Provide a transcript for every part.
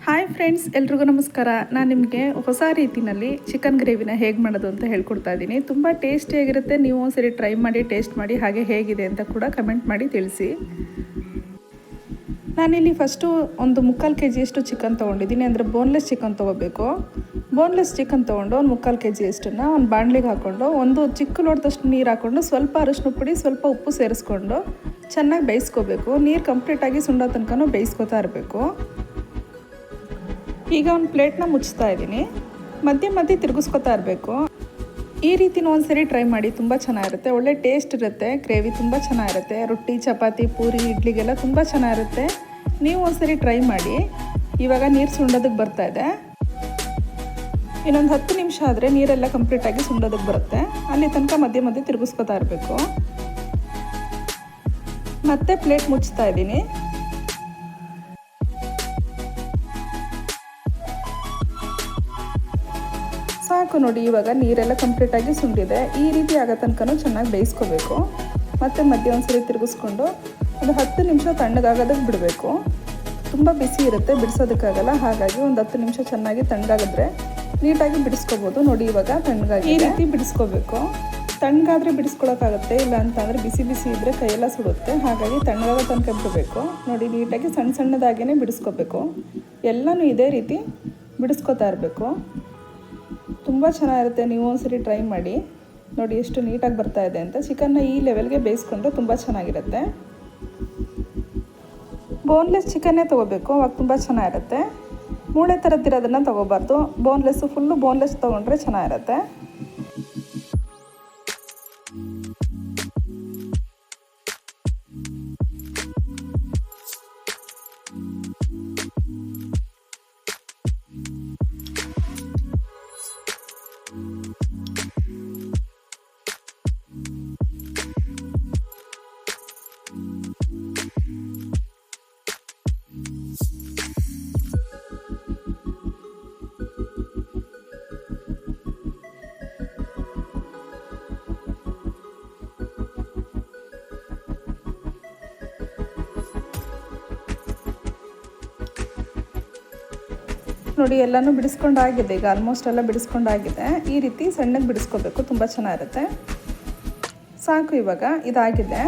Hi friends, ಎಲ್ರಿಗೂ ನಮಸ್ಕಾರ. ನಾನು ನಿಮಗೆ ಹೊಸ ರೀತಿಯಲ್ಲಿ ಚಿಕನ್ ಗ್ರೇವಿನ ಹೇಗೆ ಮಾಡೋದು ಅಂತ ಹೇಳ್ಕೊಡ್ತಾ ಇದ್ದೀನಿ. ತುಂಬ ಟೇಸ್ಟಿಯಾಗಿರುತ್ತೆ. ನೀವು ಒಂದ್ಸರಿ ಟ್ರೈ ಮಾಡಿ, ಟೇಸ್ಟ್ ಮಾಡಿ, ಹಾಗೆ ಹೇಗಿದೆ ಅಂತ ಕೂಡ ಕಮೆಂಟ್ ಮಾಡಿ ತಿಳಿಸಿ. ನಾನಿಲ್ಲಿ ಫಸ್ಟು ಒಂದು 3/4 kg ಚಿಕನ್ ತೊಗೊಂಡಿದ್ದೀನಿ. ಅಂದರೆ ಬೋನ್ಲೆಸ್ ಚಿಕನ್ ತೊಗೋಬೇಕು. ಬೋನ್ಲೆಸ್ ಚಿಕನ್ ತೊಗೊಂಡು ಒಂದು 3/4 kg ಒಂದು ಬಾಣಲಿಗೆ ಹಾಕ್ಕೊಂಡು ಒಂದು ಚಿಕ್ಕ ಲೋಟದಷ್ಟು ನೀರು ಹಾಕ್ಕೊಂಡು ಸ್ವಲ್ಪ ಅರಿಶಿನ ಪುಡಿ, ಸ್ವಲ್ಪ ಉಪ್ಪು ಸೇರಿಸ್ಕೊಂಡು ಚೆನ್ನಾಗಿ ಬೇಯಿಸ್ಕೋಬೇಕು. ನೀರು ಕಂಪ್ಲೀಟಾಗಿ ಸುಂಡೋ ತನಕ ಬೇಯಿಸ್ಕೊತಾ ಇರಬೇಕು. ಈಗ ಒಂದು ಪ್ಲೇಟ್ನ ಮುಚ್ತಾ ಇದ್ದೀನಿ. ಮಧ್ಯೆ ಮಧ್ಯೆ ತಿರುಗಿಸ್ಕೊತಾ ಇರಬೇಕು. ಈ ರೀತಿನೂ ಒಂದ್ಸರಿ ಟ್ರೈ ಮಾಡಿ, ತುಂಬ ಚೆನ್ನಾಗಿರುತ್ತೆ. ಒಳ್ಳೆ ಟೇಸ್ಟ್ ಇರುತ್ತೆ. ಗ್ರೇವಿ ತುಂಬ ಚೆನ್ನಾಗಿರುತ್ತೆ. ರೊಟ್ಟಿ, ಚಪಾತಿ, ಪೂರಿ, ಇಡ್ಲಿಗೆಲ್ಲ ತುಂಬ ಚೆನ್ನಾಗಿರುತ್ತೆ. ನೀವು ಒಂದ್ಸರಿ ಟ್ರೈ ಮಾಡಿ. ಇವಾಗ ನೀರು ಸುಂಡೋದಕ್ಕೆ ಬರ್ತಾಯಿದೆ. ಇನ್ನೊಂದು 10 ನಿಮಿಷ ಆದರೆ ನೀರೆಲ್ಲ ಕಂಪ್ಲೀಟಾಗಿ ಸುಂಡೋದಕ್ಕೆ ಬರುತ್ತೆ. ಅಲ್ಲಿ ತನಕ ಮಧ್ಯೆ ಮಧ್ಯೆ ತಿರುಗಿಸ್ಕೊತಾ ಇರಬೇಕು. ಮತ್ತೆ ಪ್ಲೇಟ್ ಮುಚ್ತಾ ಇದ್ದೀನಿ. ಸಾಕು ನೋಡಿ, ಇವಾಗ ನೀರೆಲ್ಲ ಕಂಪ್ಲೀಟಾಗಿ ಸುಂಡಿದೆ. ಈ ರೀತಿ ಆಗೋ ತನಕ ಚೆನ್ನಾಗಿ ಬೇಯಿಸ್ಕೋಬೇಕು. ಮತ್ತು ಮಧ್ಯೆ ಒಂದ್ಸರಿ ತಿರುಗಿಸ್ಕೊಂಡು ಒಂದು 10 ನಿಮಿಷ ತಣ್ಣಗಾಗೋದಕ್ಕೆ ಬಿಡಬೇಕು. ತುಂಬ ಬಿಸಿ ಇರುತ್ತೆ, ಬಿಡಿಸೋದಕ್ಕಾಗಲ್ಲ. ಹಾಗಾಗಿ ಒಂದು 10 ನಿಮಿಷ ಚೆನ್ನಾಗಿ ತಣ್ಣಗಾಗಿದ್ರೆ ನೀಟಾಗಿ ಬಿಡಿಸ್ಕೋಬೋದು. ನೋಡಿ, ಇವಾಗ ತಣ್ಣಗಾಗಿ ಈ ರೀತಿ ಬಿಡಿಸ್ಕೋಬೇಕು. ತಣ್ಣಗಾದರೆ ಬಿಡಿಸ್ಕೊಳಕ್ಕಾಗುತ್ತೆ, ಇಲ್ಲ ಅಂತಂದರೆ ಬಿಸಿ ಬಿಸಿ ಇದ್ದರೆ ಕೈಯೆಲ್ಲ ಸುಡುತ್ತೆ. ಹಾಗಾಗಿ ತಣ್ಣಗಾಗೋ ತನಕ ಬಿಡಬೇಕು. ನೋಡಿ, ನೀಟಾಗಿ ಸಣ್ಣ ಸಣ್ಣದಾಗೇ ಬಿಡಿಸ್ಕೋಬೇಕು. ಎಲ್ಲನೂ ಇದೇ ರೀತಿ ಬಿಡಿಸ್ಕೊತಾ ಇರಬೇಕು. ತುಂಬ ಚೆನ್ನಾಗಿರುತ್ತೆ. ನೀವು ಒಂದ್ಸರಿ ಟ್ರೈ ಮಾಡಿ ನೋಡಿ ಎಷ್ಟು ನೀಟಾಗಿ ಬರ್ತಾ ಇದೆ ಅಂತ. ಚಿಕನ್ನ ಈ ಲೆವೆಲ್ಗೆ ಬೇಯಿಸ್ಕೊಂಡ್ರೆ ತುಂಬ ಚೆನ್ನಾಗಿರುತ್ತೆ. ಬೋನ್ಲೆಸ್ ಚಿಕನ್ನೇ ತೊಗೋಬೇಕು, ಅವಾಗ ತುಂಬ ಚೆನ್ನಾಗಿರುತ್ತೆ. ಮೂಳೆ ಥರದ್ದಿರೋದನ್ನು ತೊಗೋಬಾರ್ದು. ಫುಲ್ಲು ಬೋನ್ಲೆಸ್ ತೊಗೊಂಡ್ರೆ ಚೆನ್ನಾಗಿರುತ್ತೆ. ನೋಡಿ, ಎಲ್ಲನೂ ಬಿಡಿಸ್ಕೊಂಡಾಗಿದೆ. ಈಗ ಆಲ್ಮೋಸ್ಟ್ ಎಲ್ಲ ಬಿಡಿಸ್ಕೊಂಡಾಗಿದೆ. ಈ ರೀತಿ ಸಣ್ಣಗೆ ಬಿಡಿಸ್ಕೋಬೇಕು, ತುಂಬ ಚೆನ್ನಾಗಿರುತ್ತೆ. ಸಾಕು, ಇವಾಗ ಇದಾಗಿದೆ.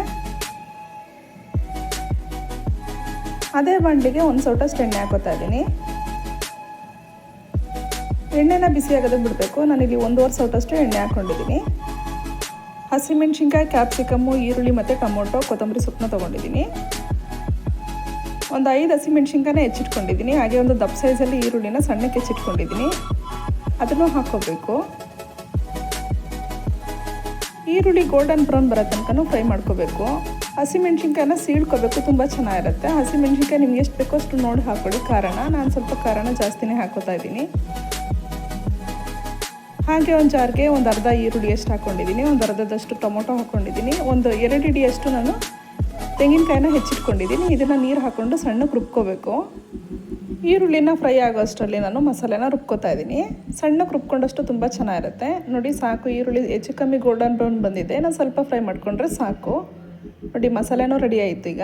ಅದೇ ಬಾಂಡ್ಲಿಗೆ ಒಂದು ಸೌಟಷ್ಟು ಎಣ್ಣೆ ಹಾಕೋತಾ ಇದ್ದೀನಿ. ಎಣ್ಣೆನ ಬಿಸಿ ಆಗೋದಕ್ಕೆ ಬಿಡಬೇಕು. ನಾನಿಲ್ಲಿ 1.5 ಸೌಟಷ್ಟು ಎಣ್ಣೆ ಹಾಕ್ಕೊಂಡಿದ್ದೀನಿ. ಹಸಿಮೆಣ್ಸಿನ್ಕಾಯಿ, ಕ್ಯಾಪ್ಸಿಕಮ್ಮು, ಈರುಳ್ಳಿ ಮತ್ತು ಟೊಮೊಟೊ, ಕೊತ್ತಂಬರಿ ಸೊಪ್ಪನ್ನ ತೊಗೊಂಡಿದ್ದೀನಿ. ಒಂದು 5 ಹಸಿಮೆಣ್ಸಿನ್ಕಾಯಿನ ಹೆಚ್ಚಿಟ್ಕೊಂಡಿದ್ದೀನಿ. ಹಾಗೆ ಒಂದು ದಪ್ಪ ಸೈಜಲ್ಲಿ ಈರುಳ್ಳಿನ ಸಣ್ಣಕ್ಕೆ ಹೆಚ್ಚಿಟ್ಕೊಂಡಿದ್ದೀನಿ. ಅದನ್ನು ಹಾಕ್ಕೋಬೇಕು. ಈರುಳ್ಳಿ ಗೋಲ್ಡನ್ ಬ್ರೌನ್ ಬರೋ ತನಕ ಫ್ರೈ ಮಾಡ್ಕೋಬೇಕು. ಹಸಿಮೆಣ್ಸಿನ್ಕಾಯಿನ ಸೀಳ್ಕೋಬೇಕು, ತುಂಬ ಚೆನ್ನಾಗಿರುತ್ತೆ. ಹಸಿಮೆಣ್ಸಿನ್ಕಾಯಿ ನಿಮ್ಗೆ ಎಷ್ಟು ಬೇಕೋ ಅಷ್ಟು ನೋಡಿ ಹಾಕ್ಕೊಳ್ಳಿ. ನಾನು ಸ್ವಲ್ಪ ಖಾರನ ಜಾಸ್ತಿನೇ ಹಾಕೋತಾ ಇದ್ದೀನಿ. ಹಾಗೆ ಒಂದು ಜಾರ್ಗೆ ಒಂದು ಅರ್ಧ ಈರುಳ್ಳಿ ಅಷ್ಟು ಹಾಕ್ಕೊಂಡಿದ್ದೀನಿ. ಒಂದು ಅರ್ಧದಷ್ಟು ಟೊಮೊಟೊ ಹಾಕ್ಕೊಂಡಿದ್ದೀನಿ. ಒಂದು 2 ಹಿಡಿಯಷ್ಟು ನಾನು ತೆಂಗಿನಕಾಯಿನ ಹೆಚ್ಚಿಟ್ಕೊಂಡಿದ್ದೀನಿ. ಇದನ್ನು ನೀರು ಹಾಕ್ಕೊಂಡು ಸಣ್ಣಕ್ಕೆ ರುಬ್ಕೋಬೇಕು. ಈರುಳ್ಳಿನ ಫ್ರೈ ಆಗೋ ಅಷ್ಟರಲ್ಲಿ ನಾನು ಮಸಾಲೆನ ರುಬ್ಕೋತಾ ಇದ್ದೀನಿ. ಸಣ್ಣಕ್ಕೆ ರುಬ್ಕೊಂಡಷ್ಟು ತುಂಬ ಚೆನ್ನಾಗಿರುತ್ತೆ. ನೋಡಿ, ಸಾಕು. ಈರುಳ್ಳಿ ಹೆಚ್ಚು ಕಮ್ಮಿ ಗೋಲ್ಡನ್ ಬ್ರೌನ್ ಬಂದಿದೆ. ನಾನು ಸ್ವಲ್ಪ ಫ್ರೈ ಮಾಡಿಕೊಂಡ್ರೆ ಸಾಕು. ನೋಡಿ, ಮಸಾಲೆನೂ ರೆಡಿ ಆಯಿತು. ಈಗ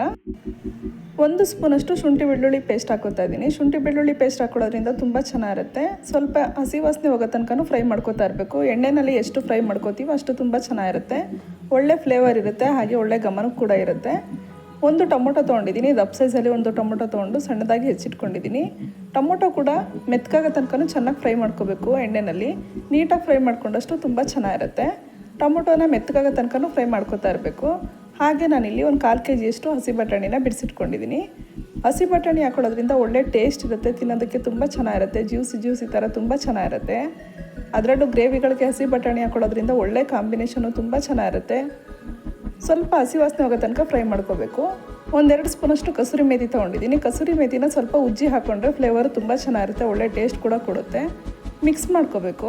1 ಸ್ಪೂನಷ್ಟು ಶುಂಠಿ ಬೆಳ್ಳುಳ್ಳಿ ಪೇಸ್ಟ್ ಹಾಕೋತಾ ಇದ್ದೀನಿ. ಶುಂಠಿ ಬೆಳ್ಳುಳ್ಳಿ ಪೇಸ್ಟ್ ಹಾಕೊಳ್ಳೋದ್ರಿಂದ ತುಂಬ ಚೆನ್ನಾಗಿರುತ್ತೆ. ಸ್ವಲ್ಪ ಹಸಿ ವಾಸನೆ ಹೋಗೋ ತನಕ ಫ್ರೈ ಮಾಡ್ಕೋತಾ ಇರಬೇಕು. ಎಣ್ಣೆಯಲ್ಲಿ ಎಷ್ಟು ಫ್ರೈ ಮಾಡ್ಕೋತೀವೋ ಅಷ್ಟು ತುಂಬ ಚೆನ್ನಾಗಿರುತ್ತೆ. ಒಳ್ಳೆ ಫ್ಲೇವರ್ ಇರುತ್ತೆ, ಹಾಗೆ ಒಳ್ಳೆ ಗಮನ ಕೂಡ ಇರುತ್ತೆ. ಒಂದು ಟೊಮೊಟೊ ತೊಗೊಂಡಿದ್ದೀನಿ. ದಪ್ಪ ಸೈಜಲ್ಲಿ ಒಂದು ಟೊಮೊಟೊ ತೊಗೊಂಡು ಸಣ್ಣದಾಗಿ ಹೆಚ್ಚಿಟ್ಕೊಂಡಿದ್ದೀನಿ. ಟೊಮೊಟೊ ಕೂಡ ಮೆತ್ತಗಾಗೋ ತನಕ ಚೆನ್ನಾಗಿ ಫ್ರೈ ಮಾಡ್ಕೋಬೇಕು. ಎಣ್ಣೆಯಲ್ಲಿ ನೀಟಾಗಿ ಫ್ರೈ ಮಾಡ್ಕೊಂಡಷ್ಟು ತುಂಬ ಚೆನ್ನಾಗಿರುತ್ತೆ. ಟೊಮೊಟೊನ ಮೆತ್ತಗಾಗೋ ತನಕ ಫ್ರೈ ಮಾಡ್ಕೋತಾ ಇರಬೇಕು. ಹಾಗೆ ನಾನಿಲ್ಲಿ ಒಂದು 1/4 kg ಹಸಿ ಬಟಾಣಿನ ಬಿಡಿಸಿಟ್ಕೊಂಡಿದ್ದೀನಿ. ಹಸಿ ಬಟಾಣಿ ಹಾಕೊಳ್ಳೋದ್ರಿಂದ ಒಳ್ಳೆ ಟೇಸ್ಟ್ ಇರುತ್ತೆ. ತಿನ್ನೋದಕ್ಕೆ ತುಂಬ ಚೆನ್ನಾಗಿರುತ್ತೆ. ಜ್ಯೂಸಿ ಥರ ತುಂಬ ಚೆನ್ನಾಗಿರುತ್ತೆ. ಅದರಲ್ಲೂ ಗ್ರೇವಿಗಳಿಗೆ ಹಸಿ ಬಟಾಣಿ ಹಾಕೊಳ್ಳೋದ್ರಿಂದ ಒಳ್ಳೆ ಕಾಂಬಿನೇಷನು ತುಂಬ ಚೆನ್ನಾಗಿರುತ್ತೆ. ಸ್ವಲ್ಪ ಹಸಿ ವಾಸನೆ ಹೋಗೋ ತನಕ ಫ್ರೈ ಮಾಡ್ಕೋಬೇಕು. 1-2 ಸ್ಪೂನಷ್ಟು ಕಸೂರಿ ಮೇಥಿ ತೊಗೊಂಡಿದ್ದೀನಿ. ಕಸೂರಿ ಮೇಥಿನ ಸ್ವಲ್ಪ ಉಜ್ಜಿ ಹಾಕ್ಕೊಂಡ್ರೆ ಫ್ಲೇವರ್ ತುಂಬ ಚೆನ್ನಾಗಿರುತ್ತೆ. ಒಳ್ಳೆ ಟೇಸ್ಟ್ ಕೂಡ ಕೊಡುತ್ತೆ. ಮಿಕ್ಸ್ ಮಾಡ್ಕೋಬೇಕು.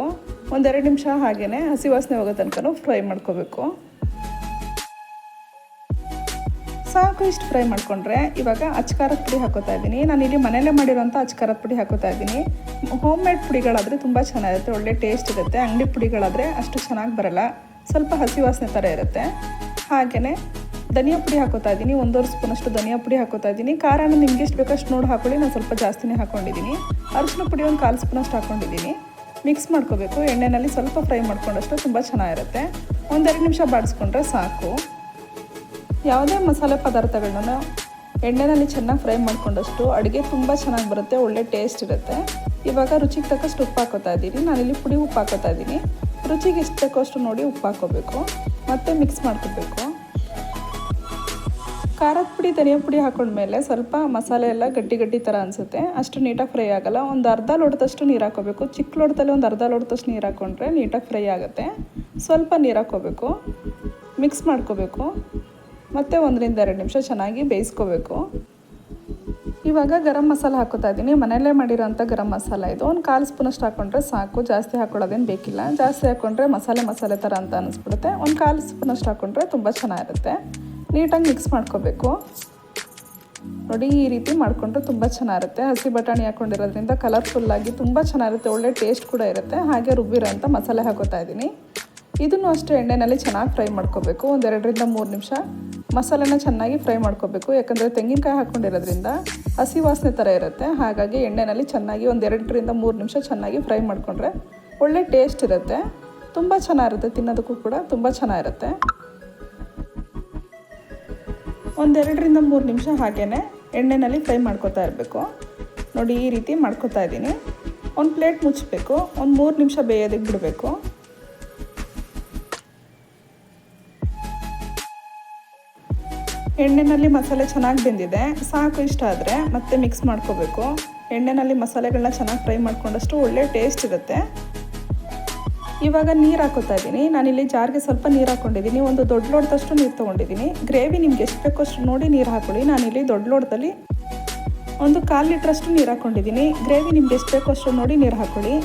1-2 ನಿಮಿಷ ಹಾಗೆಯೇ ಹಸಿ ವಾಸನೆ ಹೋಗೋ ತನಕ ಫ್ರೈ ಮಾಡ್ಕೋಬೇಕು. ಸಾಕು ಇಷ್ಟು ಫ್ರೈ ಮಾಡಿಕೊಂಡ್ರೆ ಇವಾಗ ಅಚ್ಕಾರದ ಪುಡಿ ಹಾಕೋತಾ ಇದ್ದೀನಿ. ನಾನಿಲ್ಲಿ ಮನೆಯಲ್ಲೇ ಮಾಡಿರೋಂಥ ಅಚ್ಕಾರದ ಪುಡಿ ಹಾಕೋತಾ ಇದ್ದೀನಿ. ಹೋಮ್ ಮೇಡ್ ಪುಡಿಗಳಾದರೆ ತುಂಬ ಚೆನ್ನಾಗಿರುತ್ತೆ, ಒಳ್ಳೆ ಟೇಸ್ಟ್ ಇರುತ್ತೆ. ಅಂಗಡಿ ಪುಡಿಗಳಾದರೆ ಅಷ್ಟು ಚೆನ್ನಾಗಿ ಬರೋಲ್ಲ, ಸ್ವಲ್ಪ ಹಸಿ ವಾಸನೆ ಥರ ಇರುತ್ತೆ. ಹಾಗೆಯೇ ಧನಿಯಾ ಪುಡಿ ಹಾಕೋತಾ ಇದ್ದೀನಿ, 1.5 ಸ್ಪೂನಷ್ಟು ಧನಿಯಾ ಪುಡಿ ಹಾಕೋತಾ ಇದ್ದೀನಿ. ಖಾರನ ನಿಮ್ಗೆ ಎಷ್ಟು ಬೇಕಷ್ಟು ನೋಡಿ ಹಾಕೊಳ್ಳಿ, ನಾನು ಸ್ವಲ್ಪ ಜಾಸ್ತಿನೇ ಹಾಕ್ಕೊಂಡಿದ್ದೀನಿ. ಅರಿಶಿನ ಪುಡಿ 1/4 ಸ್ಪೂನಷ್ಟು ಹಾಕ್ಕೊಂಡಿದ್ದೀನಿ. ಮಿಕ್ಸ್ ಮಾಡ್ಕೋಬೇಕು. ಎಣ್ಣೆಯಲ್ಲಿ ಸ್ವಲ್ಪ ಫ್ರೈ ಮಾಡ್ಕೊಂಡಷ್ಟು ತುಂಬ ಚೆನ್ನಾಗಿರುತ್ತೆ. 1-2 ನಿಮಿಷ ಬಾಡಿಸ್ಕೊಂಡ್ರೆ ಸಾಕು. ಯಾವುದೇ ಮಸಾಲೆ ಪದಾರ್ಥಗಳನ್ನ ಎಣ್ಣೆಯಲ್ಲಿ ಚೆನ್ನಾಗಿ ಫ್ರೈ ಮಾಡ್ಕೊಂಡಷ್ಟು ಅಡುಗೆ ತುಂಬ ಚೆನ್ನಾಗಿ ಬರುತ್ತೆ, ಒಳ್ಳೆ ಟೇಸ್ಟ್ ಇರುತ್ತೆ. ಇವಾಗ ರುಚಿಗೆ ತಕ್ಕಷ್ಟು ಉಪ್ಪು ಹಾಕೋತಾ ಇದ್ದೀನಿ. ನಾನಿಲ್ಲಿ ಪುಡಿ ಉಪ್ಪು ಹಾಕೋತಾ ಇದ್ದೀನಿ. ರುಚಿಗೆ ಎಷ್ಟು ಬೇಕೋ ಅಷ್ಟು ನೋಡಿ ಉಪ್ಪು ಹಾಕ್ಕೋಬೇಕು, ಮತ್ತು ಮಿಕ್ಸ್ ಮಾಡ್ಕೋಬೇಕು. ಖಾರದ ಪುಡಿ ಧನಿಯಾ ಪುಡಿ ಹಾಕೊಂಡ್ಮೇಲೆ ಸ್ವಲ್ಪ ಮಸಾಲೆ ಎಲ್ಲ ಗಟ್ಟಿ ಥರ ಅನಿಸುತ್ತೆ, ಅಷ್ಟು ನೀಟಾಗಿ ಫ್ರೈ ಆಗೋಲ್ಲ. ಒಂದು ಅರ್ಧ ಲೋಟದಷ್ಟು ನೀರು ಹಾಕೋಬೇಕು. ಚಿಕ್ಕ ಲೋಟದಲ್ಲಿ ಒಂದು ಅರ್ಧ ಲೋಟದಷ್ಟು ನೀರು ಹಾಕ್ಕೊಂಡ್ರೆ ನೀಟಾಗಿ ಫ್ರೈ ಆಗುತ್ತೆ. ಸ್ವಲ್ಪ ನೀರು ಹಾಕ್ಕೋಬೇಕು, ಮಿಕ್ಸ್ ಮಾಡ್ಕೋಬೇಕು, ಮತ್ತು 1-2 ನಿಮಿಷ ಚೆನ್ನಾಗಿ ಬೇಯಿಸ್ಕೋಬೇಕು. ಇವಾಗ ಗರಂ ಮಸಾಲ ಹಾಕೋತಾ ಇದ್ದೀನಿ. ಮನೆಯಲ್ಲೇ ಮಾಡಿರೋಂಥ ಗರಂ ಮಸಾಲ ಇದು. 1/4 ಸ್ಪೂನಷ್ಟು ಹಾಕ್ಕೊಂಡ್ರೆ ಸಾಕು, ಜಾಸ್ತಿ ಹಾಕ್ಕೊಳ್ಳೋದೇನು ಬೇಕಿಲ್ಲ. ಜಾಸ್ತಿ ಹಾಕ್ಕೊಂಡ್ರೆ ಮಸಾಲೆ ಥರ ಅಂತ ಅನ್ನಿಸ್ಬಿಡುತ್ತೆ. 1/4 ಸ್ಪೂನಷ್ಟು ಹಾಕ್ಕೊಂಡ್ರೆ ತುಂಬ ಚೆನ್ನಾಗಿರುತ್ತೆ. ನೀಟಾಗಿ ಮಿಕ್ಸ್ ಮಾಡ್ಕೋಬೇಕು. ನೋಡಿ, ಈ ರೀತಿ ಮಾಡಿಕೊಂಡ್ರೆ ತುಂಬ ಚೆನ್ನಾಗಿರುತ್ತೆ. ಹಸಿ ಬಟಾಣಿ ಹಾಕ್ಕೊಂಡಿರೋದ್ರಿಂದ ಕಲರ್ಫುಲ್ಲಾಗಿ ತುಂಬ ಚೆನ್ನಾಗಿರುತ್ತೆ, ಒಳ್ಳೆ ಟೇಸ್ಟ್ ಕೂಡ ಇರುತ್ತೆ. ಹಾಗೆ ರುಬ್ಬಿರೋಂಥ ಮಸಾಲೆ ಹಾಕೋತಾ ಇದ್ದೀನಿ. ಇದನ್ನು ಅಷ್ಟೇ ಎಣ್ಣೆಯಲ್ಲಿ ಚೆನ್ನಾಗಿ ಫ್ರೈ ಮಾಡ್ಕೋಬೇಕು. 1-2-3 ನಿಮಿಷ ಮಸಾಲೆನ ಚೆನ್ನಾಗಿ ಫ್ರೈ ಮಾಡ್ಕೋಬೇಕು. ಯಾಕಂದರೆ ತೆಂಗಿನಕಾಯಿ ಹಾಕ್ಕೊಂಡಿರೋದ್ರಿಂದ ಹಸಿ ವಾಸನೆ ಥರ ಇರುತ್ತೆ. ಹಾಗಾಗಿ ಎಣ್ಣೆಯಲ್ಲಿ ಚೆನ್ನಾಗಿ 1-2-3 ನಿಮಿಷ ಚೆನ್ನಾಗಿ ಫ್ರೈ ಮಾಡಿಕೊಂಡ್ರೆ ಒಳ್ಳೆ ಟೇಸ್ಟ್ ಇರುತ್ತೆ, ತುಂಬ ಚೆನ್ನಾಗಿರುತ್ತೆ. ತಿನ್ನೋದಕ್ಕೂ ಕೂಡ ತುಂಬ ಚೆನ್ನಾಗಿರುತ್ತೆ. 1-2-3 ನಿಮಿಷ ಹಾಗೇ ಎಣ್ಣೆಯಲ್ಲಿ ಫ್ರೈ ಮಾಡ್ಕೋತಾ ಇರಬೇಕು. ನೋಡಿ, ಈ ರೀತಿ ಮಾಡ್ಕೋತಾ ಇದ್ದೀನಿ. ಒಂದು ಪ್ಲೇಟ್ ಮುಚ್ಚಬೇಕು. 3 ನಿಮಿಷ ಬೇಯೋದಕ್ಕೆ ಬಿಡಬೇಕು. ಎಣ್ಣೆಯಲ್ಲಿ ಮಸಾಲೆ ಚೆನ್ನಾಗಿ ಬೆಂದಿದೆ, ಸಾಕು. ಇಷ್ಟ ಆದರೆ ಮತ್ತೆ ಮಿಕ್ಸ್ ಮಾಡ್ಕೋಬೇಕು. ಎಣ್ಣೆಯಲ್ಲಿ ಮಸಾಲೆಗಳನ್ನ ಚೆನ್ನಾಗಿ ಫ್ರೈ ಮಾಡ್ಕೊಂಡಷ್ಟು ಒಳ್ಳೆ ಟೇಸ್ಟ್ ಇರುತ್ತೆ. ಇವಾಗ ನೀರು ಹಾಕೋತಾ ಇದ್ದೀನಿ. ನಾನಿಲ್ಲಿ ಜಾರ್ಗೆ ಸ್ವಲ್ಪ ನೀರು ಹಾಕ್ಕೊಂಡಿದ್ದೀನಿ. ಒಂದು ದೊಡ್ಡ ಲೋಟದಷ್ಟು ನೀರು ತೊಗೊಂಡಿದ್ದೀನಿ. ಗ್ರೇವಿ ನಿಮ್ಗೆ ಎಷ್ಟು ಬೇಕೋ ಅಷ್ಟು ನೋಡಿ ನೀರು ಹಾಕೊಳ್ಳಿ. ನಾನಿಲ್ಲಿ ದೊಡ್ಡ ಲೋಟದಲ್ಲಿ 1/4 ಲೀಟ್ರಷ್ಟು ನೀರು ಹಾಕ್ಕೊಂಡಿದ್ದೀನಿ. ಗ್ರೇವಿ ನಿಮ್ಗೆ ಎಷ್ಟು ಬೇಕೋ ಅಷ್ಟು ನೋಡಿ ನೀರು ಹಾಕೊಳ್ಳಿ.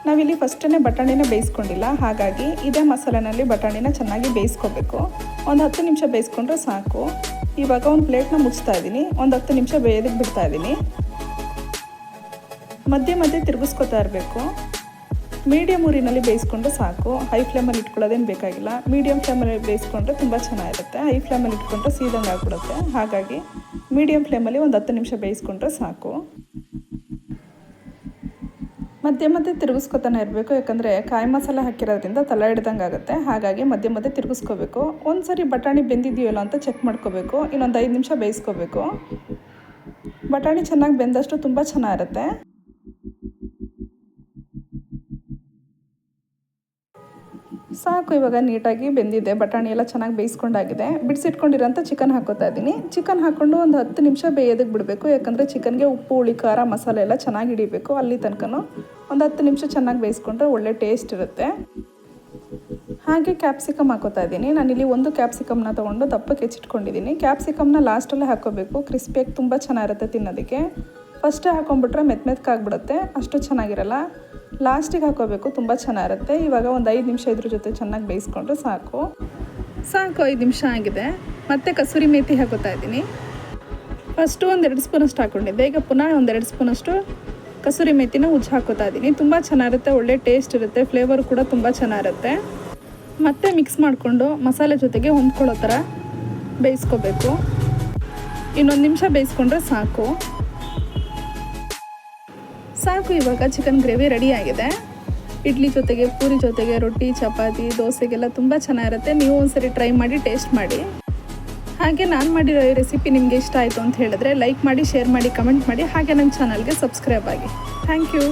ನಾವಿಲ್ಲಿ ಫಸ್ಟೇ ಬಟಾಣಿನ ಬೇಯಿಸ್ಕೊಂಡಿಲ್ಲ, ಹಾಗಾಗಿ ಇದೇ ಮಸಾಲೆನಲ್ಲಿ ಬಟಾಣಿನ ಚೆನ್ನಾಗಿ ಬೇಯಿಸ್ಕೋಬೇಕು. ಒಂದು 10 ನಿಮಿಷ ಬೇಯಿಸ್ಕೊಂಡ್ರೆ ಸಾಕು. ಇವಾಗ ಒಂದು ಪ್ಲೇಟ್ನ ಮುಚ್ತಾ ಇದ್ದೀನಿ. ಒಂದು 10 ನಿಮಿಷ ಬೇಯೋದಕ್ಕೆ ಬಿಡ್ತಾ ಇದ್ದೀನಿ. ಮಧ್ಯೆ ತಿರುಗಿಸ್ಕೊತಾ ಇರಬೇಕು. ಮೀಡಿಯಮ್ ಊರಿನಲ್ಲಿ ಬೇಯಿಸ್ಕೊಂಡ್ರೆ ಸಾಕು. ಹೈ ಫ್ಲೇಮಲ್ಲಿ ಇಟ್ಕೊಳ್ಳೋದೇನು ಬೇಕಾಗಿಲ್ಲ. ಮೀಡಿಯಮ್ ಫ್ಲೇಮಲ್ಲಿ ಬೇಯಿಸ್ಕೊಂಡ್ರೆ ತುಂಬ ಚೆನ್ನಾಗಿರುತ್ತೆ. ಹೈ ಫ್ಲೇಮಲ್ಲಿ ಇಟ್ಕೊಂಡ್ರೆ ಸೀದಂಗೆ ಆಗಿಬಿಡುತ್ತೆ. ಹಾಗಾಗಿ ಮೀಡಿಯಮ್ ಫ್ಲೇಮಲ್ಲಿ ಒಂದು 10 ನಿಮಿಷ ಬೇಯಿಸ್ಕೊಂಡ್ರೆ ಸಾಕು. ಮಧ್ಯೆ ತಿರುಗಿಸ್ಕೊತಾನೆ ಇರಬೇಕು. ಯಾಕಂದರೆ ಕಾಯಿ ಮಸಾಲೆ ಹಾಕಿರೋದ್ರಿಂದ ತಲೆ ಹಿಡ್ದಂಗೆ ಆಗುತ್ತೆ. ಹಾಗಾಗಿ ಮಧ್ಯೆ ತಿರುಗಿಸ್ಕೋಬೇಕು. ಒಂದು ಸರಿ ಬಟಾಣಿ ಬೆಂದಿದೆಯಲ್ಲ ಅಂತ ಚೆಕ್ ಮಾಡ್ಕೋಬೇಕು. ಇನ್ನೊಂದು 5 ನಿಮಿಷ ಬೇಯಿಸ್ಕೋಬೇಕು. ಬಟಾಣಿ ಚೆನ್ನಾಗಿ ಬೆಂದಷ್ಟು ತುಂಬ ಚೆನ್ನಾಗಿರುತ್ತೆ. ಸಾಕು, ಇವಾಗ ನೀಟಾಗಿ ಬೆಂದಿದೆ. ಬಟಾಣಿ ಎಲ್ಲ ಚೆನ್ನಾಗಿ ಬೇಯಿಸ್ಕೊಂಡಾಗಿದೆ. ಬಿಡಿಸಿಟ್ಕೊಂಡಿರೋಂಥ ಚಿಕನ್ ಹಾಕೋತಾ ಇದ್ದೀನಿ. ಚಿಕನ್ ಹಾಕ್ಕೊಂಡು ಒಂದು 10 ನಿಮಿಷ ಬೇಯೋದಕ್ಕೆ ಬಿಡಬೇಕು. ಯಾಕಂದರೆ ಚಿಕನ್ಗೆ ಉಪ್ಪು, ಹುಳಿ, ಖಾರ, ಮಸಾಲೆ ಎಲ್ಲ ಚೆನ್ನಾಗಿ ಹಿಡಿಬೇಕು. ಅಲ್ಲಿ ತನಕನೂ ಒಂದು 10 ನಿಮಿಷ ಚೆನ್ನಾಗಿ ಬೇಯಿಸ್ಕೊಂಡ್ರೆ ಒಳ್ಳೆ ಟೇಸ್ಟ್ ಇರುತ್ತೆ. ಹಾಗೆ ಕ್ಯಾಪ್ಸಿಕಮ್ ಹಾಕೋತಾ ಇದ್ದೀನಿ. ನಾನಿಲ್ಲಿ 1 ಕ್ಯಾಪ್ಸಿಕಮ್ನ ತೊಗೊಂಡು ದಪ್ಪಕ್ಕೆ ಹೆಚ್ಚಿಟ್ಕೊಂಡಿದ್ದೀನಿ. ಕ್ಯಾಪ್ಸಿಕಮ್ನ ಲಾಸ್ಟಲ್ಲೇ ಹಾಕೋಬೇಕು. ಕ್ರಿಸ್ಪಿಯಾಗಿ ತುಂಬ ಚೆನ್ನಾಗಿರುತ್ತೆ ತಿನ್ನೋದಕ್ಕೆ. ಫಸ್ಟೇ ಹಾಕೊಂಡ್ಬಿಟ್ರೆ ಮೆತ್ತಗಾಗ್ಬಿಡುತ್ತೆ, ಅಷ್ಟು ಚೆನ್ನಾಗಿರಲ್ಲ. ಲಾಸ್ಟಿಗೆ ಹಾಕೋಬೇಕು, ತುಂಬ ಚೆನ್ನಾಗಿರುತ್ತೆ. ಇವಾಗ ಒಂದು 5 ನಿಮಿಷ ಇದ್ರ ಜೊತೆ ಚೆನ್ನಾಗಿ ಬೇಯಿಸ್ಕೊಂಡ್ರೆ ಸಾಕು. 5 ನಿಮಿಷ ಆಗಿದೆ. ಮತ್ತೆ ಕಸೂರಿ ಮೇಥಿ ಹಾಕೋತಾ ಇದ್ದೀನಿ. ಫಸ್ಟು 1-2 ಸ್ಪೂನಷ್ಟು ಹಾಕ್ಕೊಂಡಿದ್ದೆ. ಈಗ ಪುನಃ 1-2 ಸ್ಪೂನಷ್ಟು ಕಸೂರಿ ಮೇಥಿನ ಉಜ್ಜಿ ಹಾಕೋತಾ ಇದ್ದೀನಿ. ತುಂಬ ಚೆನ್ನಾಗಿರುತ್ತೆ, ಒಳ್ಳೆ ಟೇಸ್ಟ್ ಇರುತ್ತೆ. ಫ್ಲೇವರ್ ಕೂಡ ತುಂಬ ಚೆನ್ನಾಗಿರುತ್ತೆ. ಮತ್ತೆ ಮಿಕ್ಸ್ ಮಾಡಿಕೊಂಡು ಮಸಾಲೆ ಜೊತೆಗೆ ಹೊಂದ್ಕೊಳ್ಳೋ ಥರ ಬೇಯಿಸ್ಕೋಬೇಕು. ಇನ್ನೊಂದು ನಿಮಿಷ ಬೇಯಿಸ್ಕೊಂಡ್ರೆ ಸಾಕು. ಇವಾಗ ಚಿಕನ್ ಗ್ರೇವಿ ರೆಡಿ ಆಗಿದೆ. ಇಡ್ಲಿ ಜೊತೆಗೆ, ಪೂರಿ ಜೊತೆಗೆ, ರೊಟ್ಟಿ, ಚಪಾತಿ, ದೋಸೆಗೆಲ್ಲ ತುಂಬ ಚೆನ್ನಾಗಿರುತ್ತೆ. ನೀವು ಒಂದ್ಸರಿ ಟ್ರೈ ಮಾಡಿ ಟೇಸ್ಟ್ ಮಾಡಿ. ಹಾಗೆ ನಾನು ಮಾಡಿರೋ ಈ ರೆಸಿಪಿ ನಿಮಗೆ ಇಷ್ಟ ಆಯಿತು ಅಂತ ಹೇಳಿದ್ರೆ ಲೈಕ್ ಮಾಡಿ, ಶೇರ್ ಮಾಡಿ, ಕಮೆಂಟ್ ಮಾಡಿ. ಹಾಗೆ ನನ್ನ ಚಾನಲ್ಗೆ ಸಬ್ಸ್ಕ್ರೈಬ್ ಆಗಿ. Thank you.